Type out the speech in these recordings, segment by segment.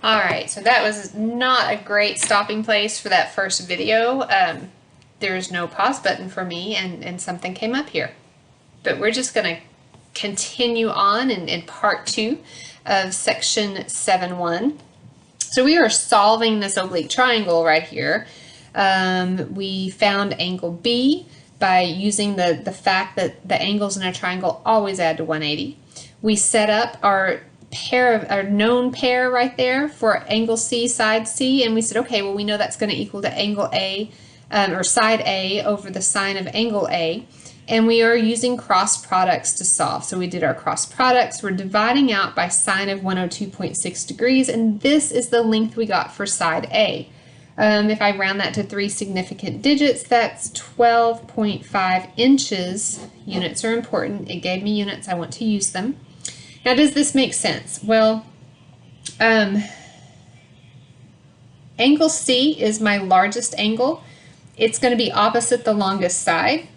Alright, so that was not a great stopping place for that first video. There's no pause button for me and something came up here. But we're just going to continue on in part 2 of section 7.1. So we are solving this oblique triangle right here. We found angle B by using the fact that the angles in a triangle always add to 180. We set up our known pair right there for angle C, side C, and we said, okay, well, we know that's going to equal to angle A, or side A over the sine of angle A, and we are using cross products to solve. So we did our cross products. We're dividing out by sine of 102.6 degrees, and this is the length we got for side A. If I round that to 3 significant digits, that's 12.5 inches. Units are important. It gave me units. I want to use them. Now, does this make sense? Well, angle C is my largest angle. It's going to be opposite the longest side.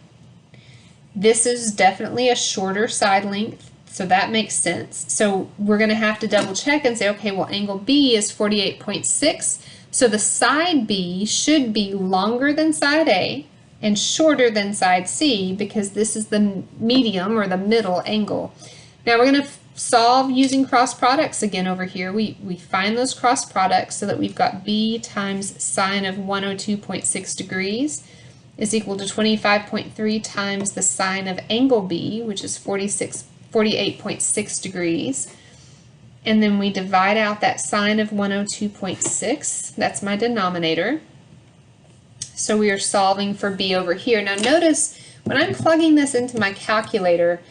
This is definitely a shorter side length, so that makes sense. So we're going to have to double check and say, okay, well, angle B is 48.6, so the side B should be longer than side A and shorter than side C because this is the medium or the middle angle. Now we're going to solve using cross products again over here. We find those cross products so that we've got B times sine of 102.6 degrees is equal to 25.3 times the sine of angle B, which is 48.6 degrees. And then we divide out that sine of 102.6. That's my denominator. So we are solving for B over here. Now notice when I'm plugging this into my calculator,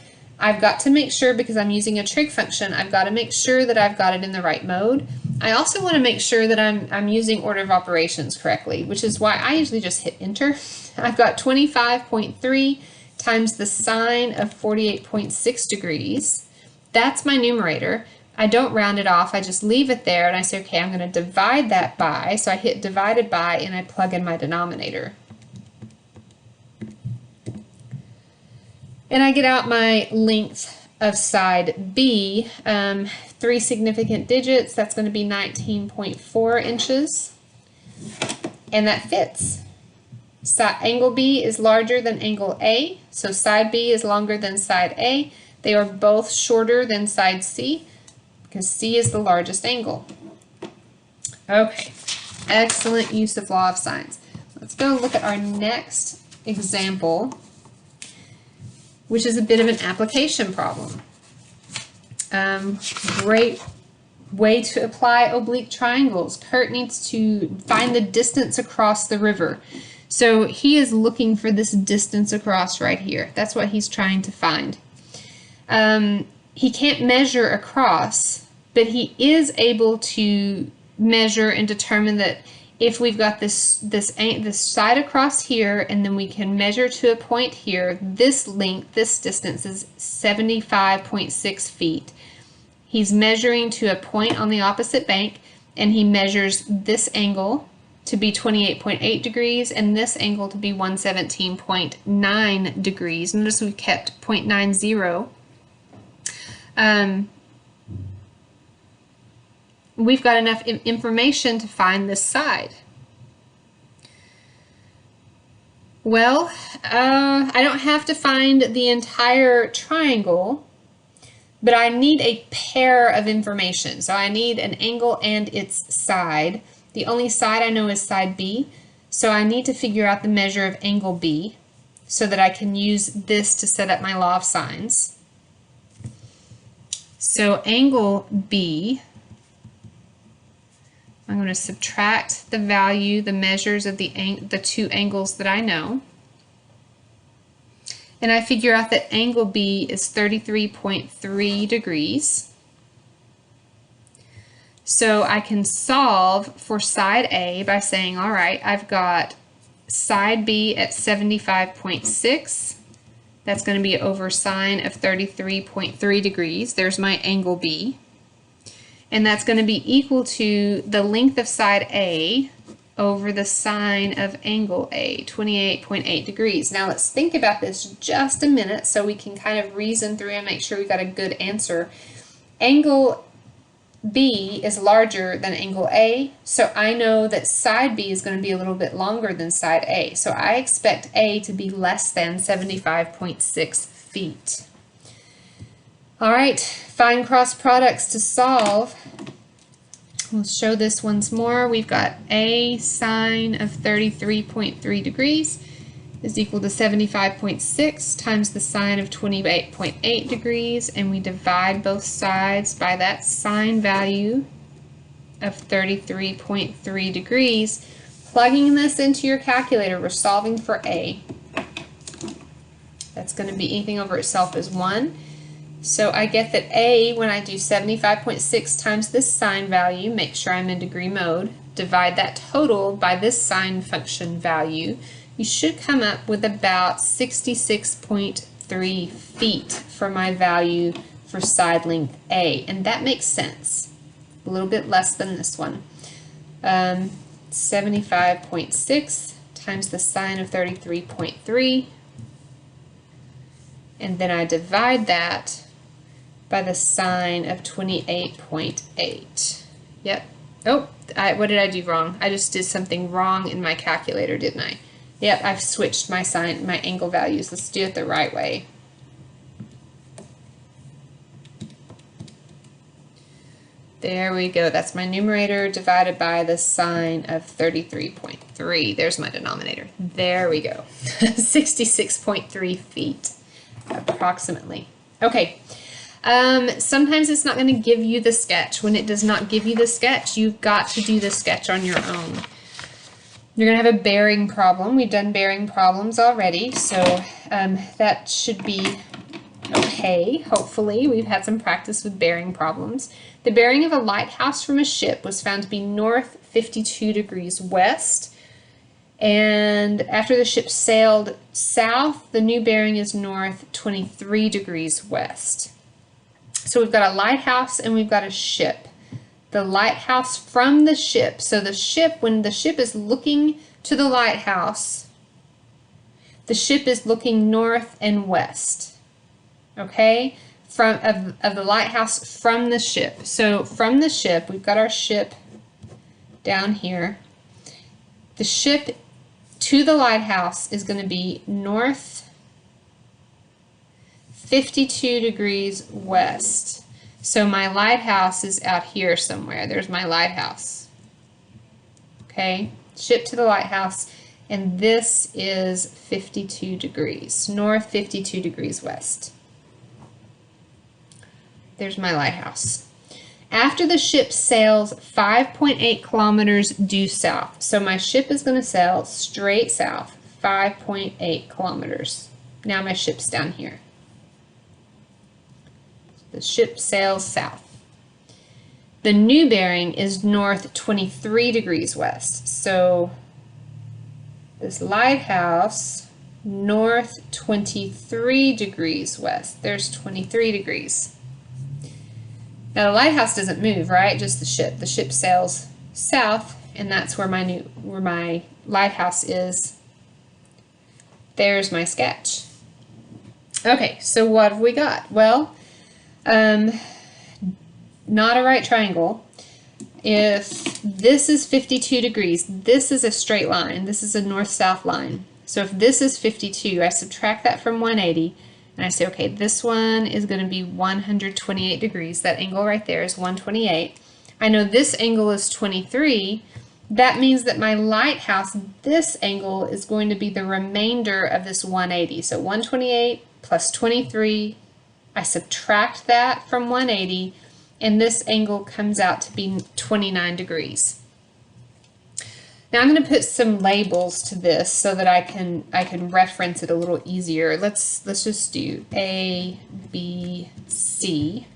I've got to make sure, because I'm using a trig function, I've got to make sure that I've got it in the right mode. I also want to make sure that I'm using order of operations correctly, which is why I usually just hit enter. I've got 25.3 times the sine of 48.6 degrees. That's my numerator. I don't round it off, I just leave it there and I say, okay, I'm going to divide that by, so I hit divided by and I plug in my denominator. And I get out my length of side B, 3 significant digits, that's going to be 19.4 inches, and that fits. Angle B is larger than angle A, so side B is longer than side A. They are both shorter than side C, because C is the largest angle. Okay, excellent use of law of sines. Let's go look at our next example, which is a bit of an application problem. Great way to apply oblique triangles. Kurt needs to find the distance across the river. So he is looking for this distance across right here. That's what he's trying to find. He can't measure across, but he is able to measure and determine that if we've got this side across here and then we can measure to a point here, this length, this distance is 75.6 feet. He's measuring to a point on the opposite bank and he measures this angle to be 28.8 degrees and this angle to be 117.9 degrees. Notice we kept 0.90. We've got enough information to find this side. Well, I don't have to find the entire triangle, but I need a pair of information. So I need an angle and its side. The only side I know is side B, so I need to figure out the measure of angle B so that I can use this to set up my law of sines. So angle B, I'm going to subtract the value, the measures of the two angles that I know. And I figure out that angle B is 33.3 degrees. So I can solve for side A by saying, all right, I've got side B at 75.6. That's going to be over sine of 33.3 degrees. There's my angle B. And that's going to be equal to the length of side A over the sine of angle A, 28.8 degrees. Now let's think about this just a minute so we can kind of reason through and make sure we got a good answer. Angle B is larger than angle A, so I know that side B is going to be a little bit longer than side A. So I expect A to be less than 75.6 feet. All right, find cross products to solve. We'll show this once more. We've got A sine of 33.3 degrees is equal to 75.6 times the sine of 28.8 degrees, and we divide both sides by that sine value of 33.3 degrees. Plugging this into your calculator, we're solving for A. That's going to be anything over itself is 1. So I get that A, when I do 75.6 times this sine value, make sure I'm in degree mode, divide that total by this sine function value, you should come up with about 66.3 feet for my value for side length A, and that makes sense. A little bit less than this one. 75.6 times the sine of 33.3, and then I divide that by the sine of 28.8. Yep. Oh, what did I do wrong? I just did something wrong in my calculator, didn't I? Yep, I've switched my angle values. Let's do it the right way. There we go. That's my numerator divided by the sine of 33.3. There's my denominator. There we go. 66.3 feet, approximately. Okay. Sometimes it's not going to give you the sketch. When it does not give you the sketch, you've got to do the sketch on your own. You're going to have a bearing problem. We've done bearing problems already, so that should be okay, hopefully. We've had some practice with bearing problems. The bearing of a lighthouse from a ship was found to be north 52 degrees west, and after the ship sailed south, the new bearing is north 23 degrees west. So we've got a lighthouse and we've got a ship. The lighthouse from the ship. So the ship, when the ship is looking to the lighthouse, the ship is looking north and west. Okay? Of the lighthouse from the ship. So from the ship, we've got our ship down here. The ship to the lighthouse is going to be north 52 degrees west. So my lighthouse is out here somewhere. There's my lighthouse. Okay, ship to the lighthouse, and this is 52 degrees, north 52 degrees west. There's my lighthouse. After the ship sails 5.8 kilometers due south, so my ship is going to sail straight south, 5.8 kilometers. Now my ship's down here. The ship sails south. The new bearing is north 23 degrees west. So this lighthouse, north 23 degrees west. There's 23 degrees. Now the lighthouse doesn't move, right? Just the ship. The ship sails south, and that's where my lighthouse is. There's my sketch. Okay, so what have we got? Well, not a right triangle. If this is 52 degrees, this is a straight line. This is a north-south line. So if this is 52, I subtract that from 180, and I say, okay, this one is going to be 128 degrees. That angle right there is 128. I know this angle is 23. That means that my lighthouse, this angle, is going to be the remainder of this 180. So 128 plus 23, I subtract that from 180, and this angle comes out to be 29 degrees. Now I'm going to put some labels to this so that I can reference it a little easier. Let's just do A, B, C.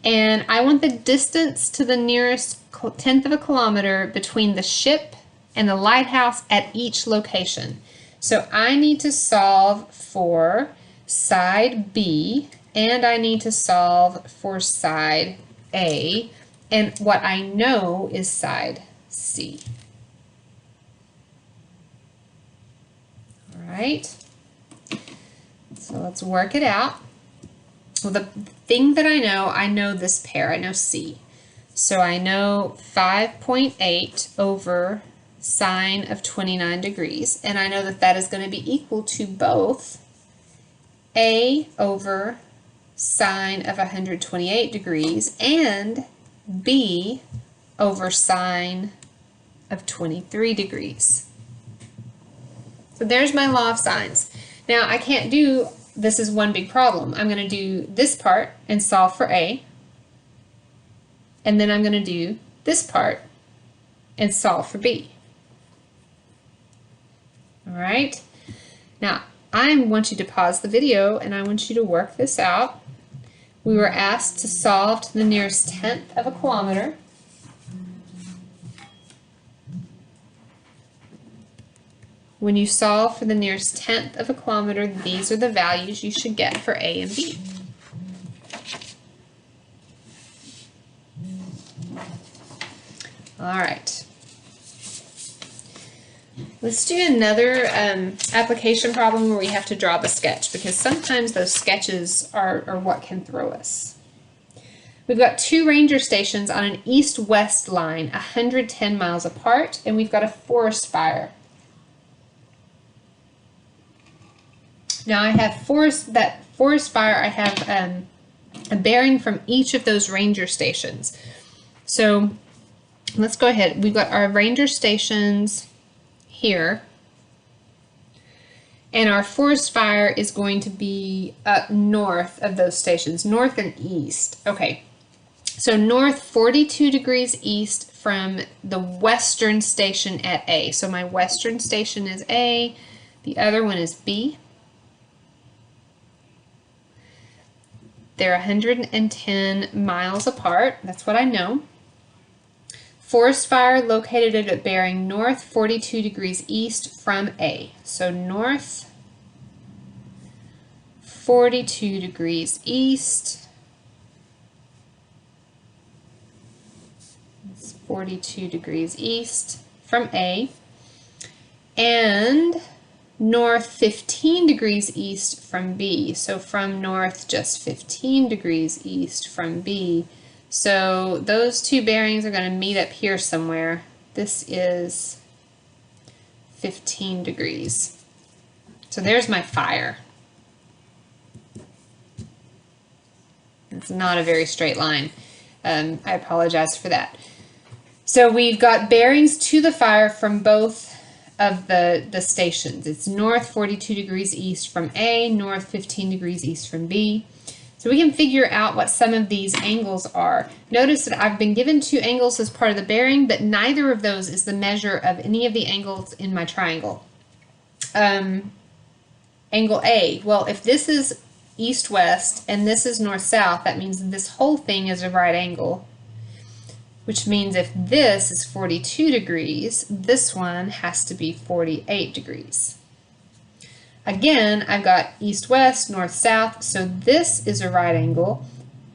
And I want the distance to the nearest tenth of a kilometer between the ship and the lighthouse at each location. So I need to solve for side B, and I need to solve for side A, and what I know is side C. All right, so let's work it out. Well, thing that I know this pair, I know C. So I know 5.8 over sine of 29 degrees, and I know that that is going to be equal to both A over sine of 128 degrees and B over sine of 23 degrees. So there's my law of sines. Now I can't do, this is one big problem. I'm going to do this part and solve for A, and then I'm going to do this part and solve for B. All right. Now I want you to pause the video and I want you to work this out. We were asked to solve to the nearest tenth of a kilometer. When you solve for the nearest tenth of a kilometer, these are the values you should get for A and B. All right. Let's do another application problem where we have to draw the sketch, because sometimes those sketches are what can throw us. We've got two ranger stations on an east-west line 110 miles apart, and we've got a forest fire. Now I have forest fire, I have a bearing from each of those ranger stations. So let's go ahead. We've got our ranger stations here, and our forest fire is going to be up north of those stations, north and east. Okay, so north 42 degrees east from the western station at A. So my western station is A, the other one is B. They're 110 miles apart, that's what I know. Forest fire located at a bearing north 42 degrees east from A. So north 42 degrees east. It's 42 degrees east from A. And north 15 degrees east from B. So from north just 15 degrees east from B. So those two bearings are going to meet up here somewhere. This is 15 degrees. So there's my fire. It's not a very straight line. I apologize for that. So we've got bearings to the fire from both of the stations. It's north 42 degrees east from A, north 15 degrees east from B. So we can figure out what some of these angles are. Notice that I've been given two angles as part of the bearing, but neither of those is the measure of any of the angles in my triangle. Angle A, well, if this is east-west and this is north-south, that means this whole thing is a right angle, which means if this is 42 degrees, this one has to be 48 degrees. Again, I've got east-west, north-south, so this is a right angle,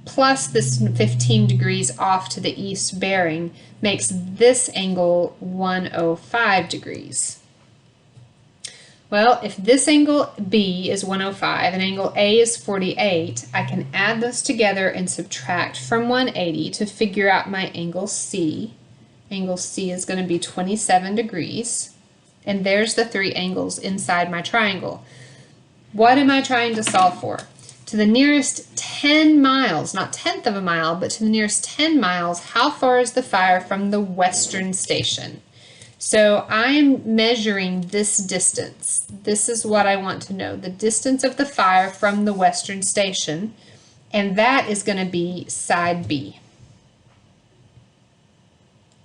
plus this 15 degrees off to the east bearing makes this angle 105 degrees. Well, if this angle B is 105 and angle A is 48, I can add those together and subtract from 180 to figure out my angle C. Angle C is going to be 27 degrees. And there's the three angles inside my triangle. What am I trying to solve for? To the nearest 10 miles, not tenth of a mile, but to the nearest 10 miles, how far is the fire from the western station? So I am measuring this distance. This is what I want to know, the distance of the fire from the western station, and that is going to be side B.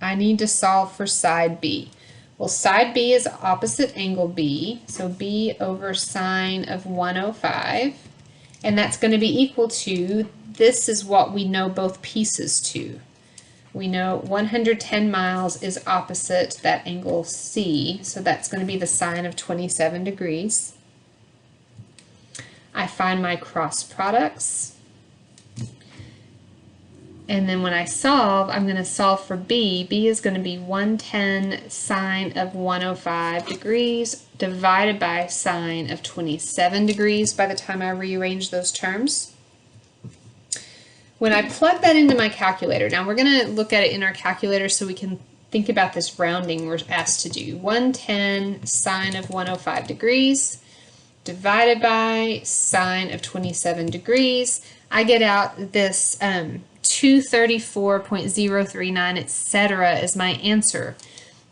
I need to solve for side B. Well, side B is opposite angle B, so B over sine of 105, and that's going to be equal to, this is what we know both pieces to. We know 110 miles is opposite that angle C, so that's going to be the sine of 27 degrees. I find my cross products. And then when I solve, I'm going to solve for B. B is going to be 110 sine of 105 degrees divided by sine of 27 degrees by the time I rearrange those terms. When I plug that into my calculator, now we're going to look at it in our calculator so we can think about this rounding we're asked to do. 110 sine of 105 degrees divided by sine of 27 degrees. I get out this 234.039, etc. as my answer.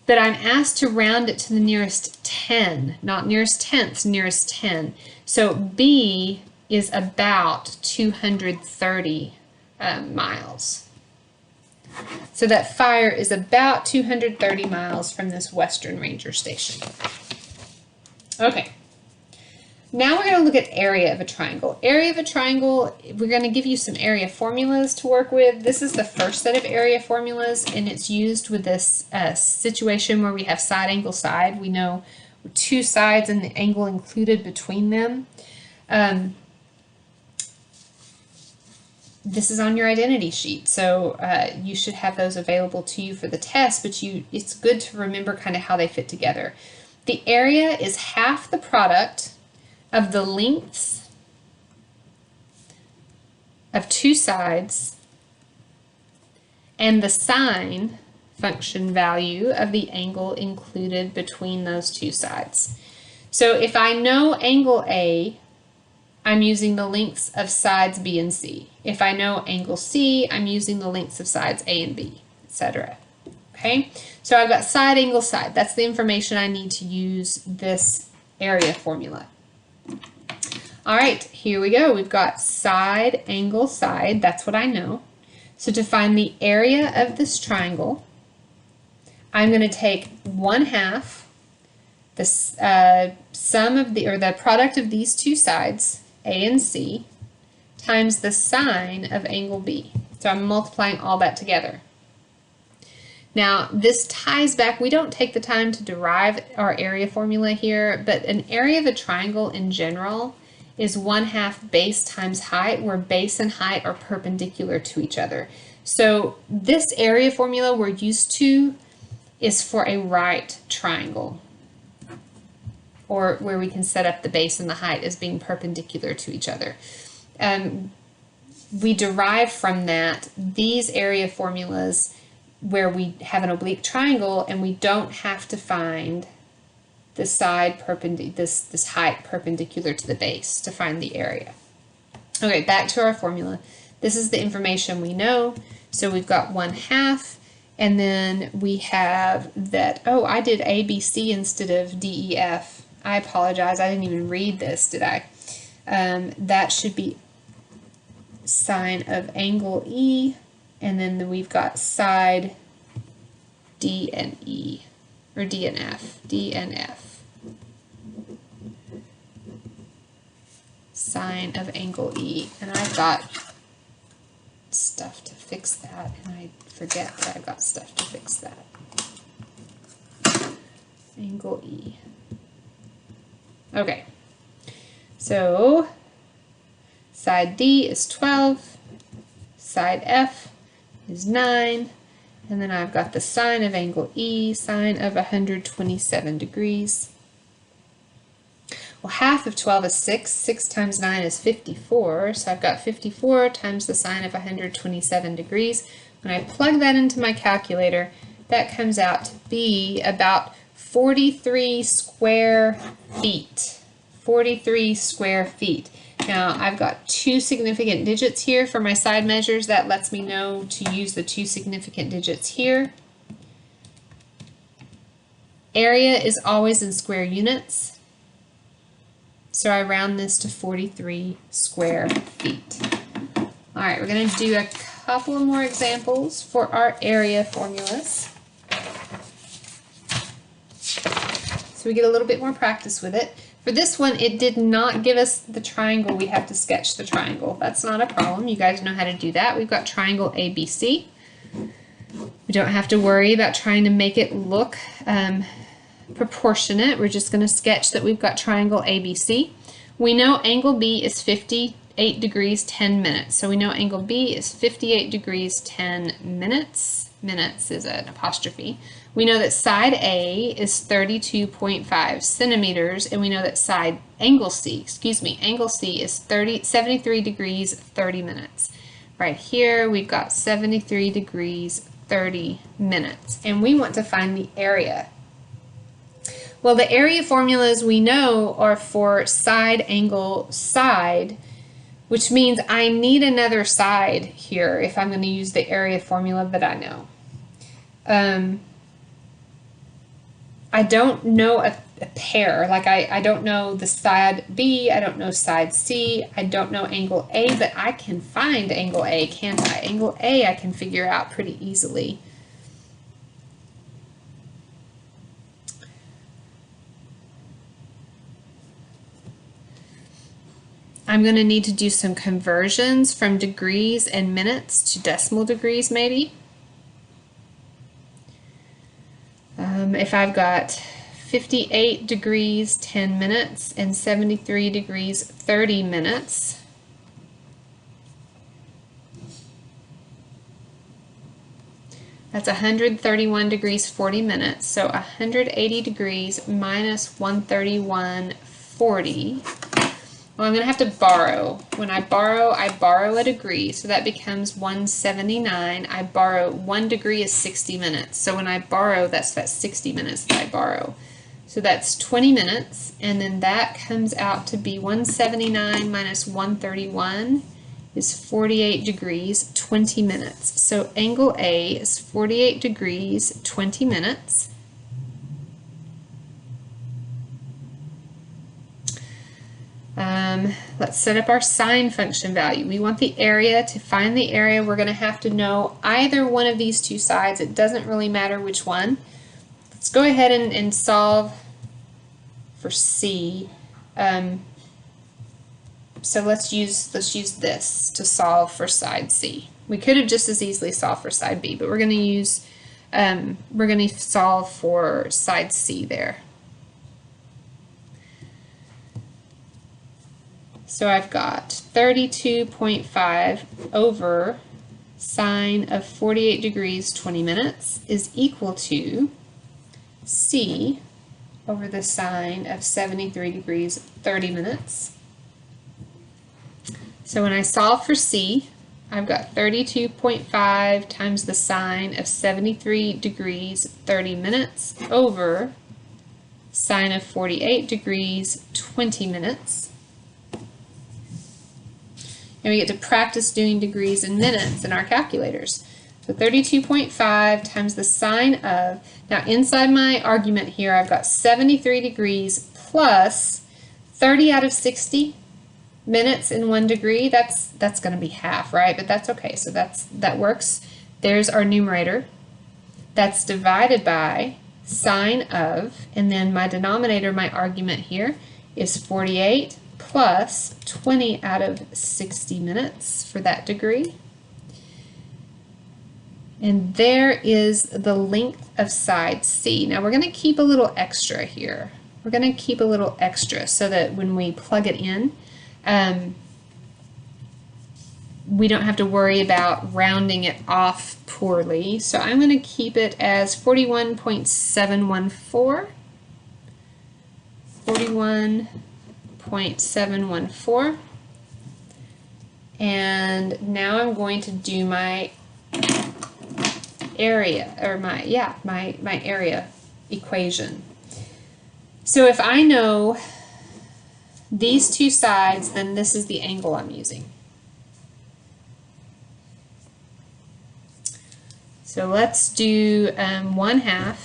But I'm asked to round it to the nearest 10, not nearest tenths, nearest 10. So B is about 230 miles. So that fire is about 230 miles from this Western Ranger station. Okay. Now we're going to look at area of a triangle. Area of a triangle, we're going to give you some area formulas to work with. This is the first set of area formulas, and it's used with this situation where we have side, angle, side. We know two sides and the angle included between them. This is on your identity sheet, so you should have those available to you for the test, but it's good to remember kind of how they fit together. The area is half the product of the lengths of two sides and the sine function value of the angle included between those two sides. So if I know angle A, I'm using the lengths of sides B and C. If I know angle C, I'm using the lengths of sides A and B, etc. Okay, so I've got side, angle, side. That's the information I need to use this area formula. All right, here we go. We've got side, angle, side. That's what I know. So to find the area of this triangle, I'm going to take 1/2 the sum of the product of these two sides, A and C, times the sine of angle B. So I'm multiplying all that together. Now this ties back, we don't take the time to derive our area formula here, but an area of a triangle in general is 1/2 base times height, where base and height are perpendicular to each other. So this area formula we're used to is for a right triangle, or where we can set up the base and the height as being perpendicular to each other. We derive from that these area formulas where we have an oblique triangle and we don't have to find the side this height perpendicular to the base to find the area. Okay, back to our formula. This is the information we know. So we've got 1/2, and then we have that, oh, I did ABC instead of DEF. I apologize, I didn't even read this, did I? That should be sine of angle E, and then we've got side D and E, or D and F, D and F. Sine of angle E, and I've got stuff to fix that, and I forget that I've got stuff to fix that. Angle E. Okay, so side D is 12, side F is 9, and then I've got the sine of angle E, sine of 127 degrees. Well, half of 12 is 6. 6 times 9 is 54. So I've got 54 times the sine of 127 degrees. When I plug that into my calculator, that comes out to be about 43 square feet. 43 square feet. Now, I've got two significant digits here for my side measures. That lets me know to use the two significant digits here. Area is always in square units. So I round this to 43 square feet. All right, we're going to do a couple more examples for our area formulas. So we get a little bit more practice with it. For this one, it did not give us the triangle. We have to sketch the triangle. That's not a problem. You guys know how to do that. We've got triangle ABC. We don't have to worry about trying to make it look proportionate. We're just going to sketch that we've got triangle ABC. We know angle B is 58 degrees 10 minutes. So we know angle B is 58 degrees 10 minutes. Minutes is an apostrophe. We know that side A is 32.5 centimeters, and we know that angle C is 73 degrees 30 minutes. right here we've got 73 degrees, 30 minutes. And we want to find the area. Well, the area formulas we know are for side, angle, side, which means I need another side here if I'm going to use the area formula that I know. I don't know a pair, like I don't know the side B, I don't know side C, I don't know angle A, but I can find angle A, can't I? Angle A I can figure out pretty easily. I'm going to need to do some conversions from degrees and minutes to decimal degrees maybe. If I've got 58 degrees 10 minutes and 73 degrees 30 minutes, that's 131 degrees 40 minutes, so 180 degrees minus 131.40. Well, I'm going to have to borrow. When I borrow a degree, so that becomes 179. I borrow 1 degree is 60 minutes. So when I borrow, that's 60 minutes that I borrow. So that's 20 minutes, and then that comes out to be 179 minus 131 is 48 degrees, 20 minutes. So angle A is 48 degrees, 20 minutes. Let's set up our sine function value. We want the area. To find the area, we're going to have to know either one of these two sides. It doesn't really matter which one. Let's go ahead and solve for C. So let's use this to solve for side C. We could have just as easily solved for side B, but we're going to use we're going to solve for side C there. So I've got 32.5 over sine of 48 degrees 20 minutes is equal to C over the sine of 73 degrees 30 minutes. So when I solve for C, I've got 32.5 times the sine of 73 degrees 30 minutes over sine of 48 degrees 20 minutes. And we get to practice doing degrees and minutes in our calculators. So 32.5 times the sine of, now inside my argument here I've got 73 degrees plus 30 out of 60 minutes in 1 degree. That's going to be half, right? But that's okay. So that works. There's our numerator. That's divided by sine of, and then my denominator, my argument here, is 48 plus 20 out of 60 minutes for that degree. And there is the length of side C. Now we're going to keep a little extra here. We're going to keep a little extra so that when we plug it in, we don't have to worry about rounding it off poorly. So I'm going to keep it as 41.714. 41.714. And now I'm going to do my area, or my area equation. So if I know these two sides, then this is the angle I'm using. So let's do 1/2,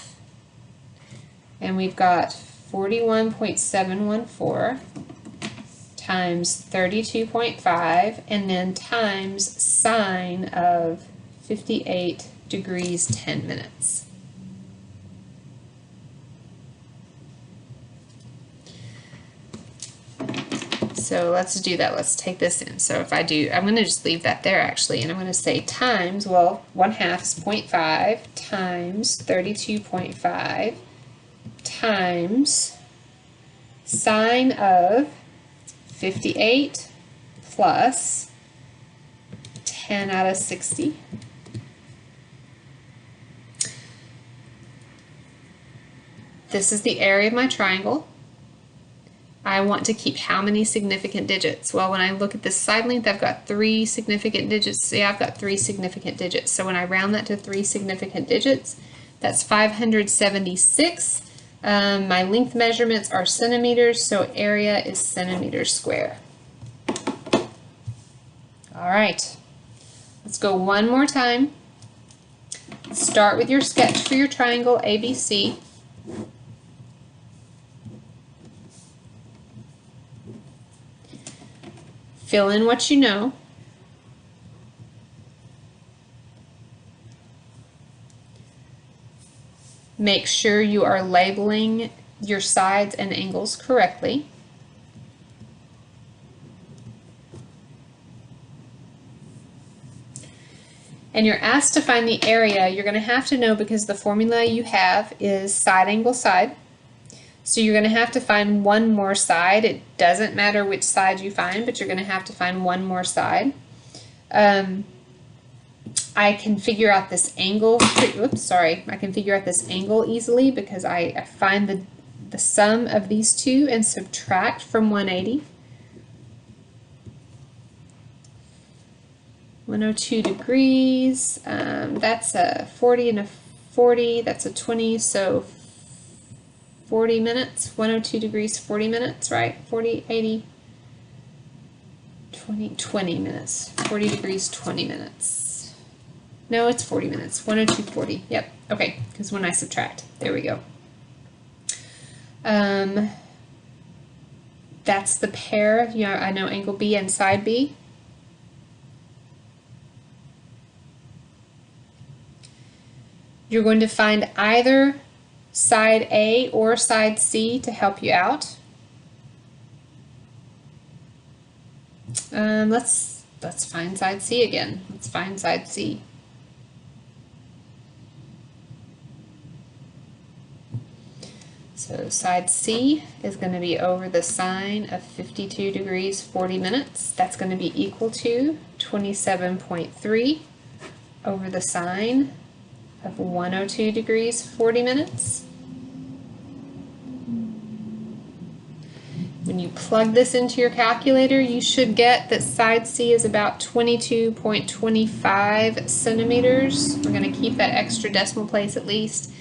and we've got 41.714 times 32.5, and then times sine of 58 degrees 10 minutes. So let's do that. Let's take this in. So if I do, I'm going to just leave that there actually, and I'm going to say times, well, 1/2 is 0.5 times 32.5 times sine of 58 plus 10 out of 60. This is the area of my triangle. I want to keep how many significant digits? Well, when I look at this side length, I've got 3 significant digits. See, I've got 3 significant digits. So when I round that to 3 significant digits, that's 576. My length measurements are centimeters, so area is centimeters square. All right, let's go one more time. Start with your sketch for your triangle ABC. Fill in what you know. Make sure you are labeling your sides and angles correctly. And you're asked to find the area. You're going to have to know, because the formula you have is side angle side. So you're going to have to find one more side. It doesn't matter which side you find, but you're going to have to find one more side. I can figure out this angle. Oops, sorry. I can figure out this angle easily because I find the sum of these two and subtract from 180. 102 degrees. That's a 40 and a 40. That's a 20. So 40 minutes, 102 degrees, 40 minutes, right? 40, 80, 20 minutes. 40 degrees, 20 minutes. No, it's 40 minutes. 102, 40. Yep. Okay, because when I subtract, there we go. That's the pair. You know, I know angle B and side B. You're going to find either side A or side C to help you out. Let's find side C again. Let's find side C. So side C is going to be over the sine of 52 degrees 40 minutes. That's going to be equal to 27.3 over the sine of 102 degrees 40 minutes. When you plug this into your calculator, you should get that side C is about 22.25 centimeters. We're going to keep that extra decimal place at least.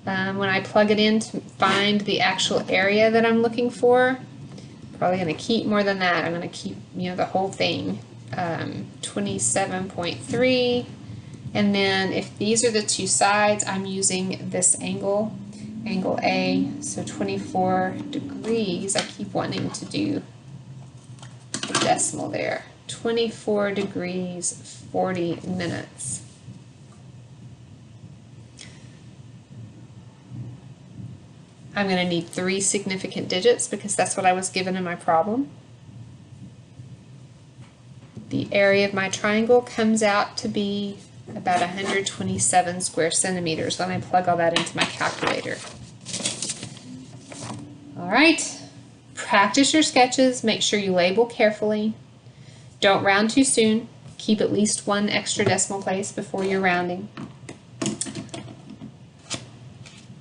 When I plug it in to find the actual area that I'm looking for, probably going to keep more than that. I'm going to keep, you know, the whole thing. 27.3. And then if these are the two sides, I'm using this angle, angle A, so 24 degrees. I keep wanting to do the decimal there. 24 degrees, 40 minutes. I'm going to need 3 significant digits because that's what I was given in my problem. The area of my triangle comes out to be about 127 square centimeters when I plug all that into my calculator. All right, practice your sketches. Make sure you label carefully. Don't round too soon. Keep at least 1 extra decimal place before you're rounding.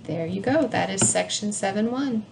There you go. That is section 7-1.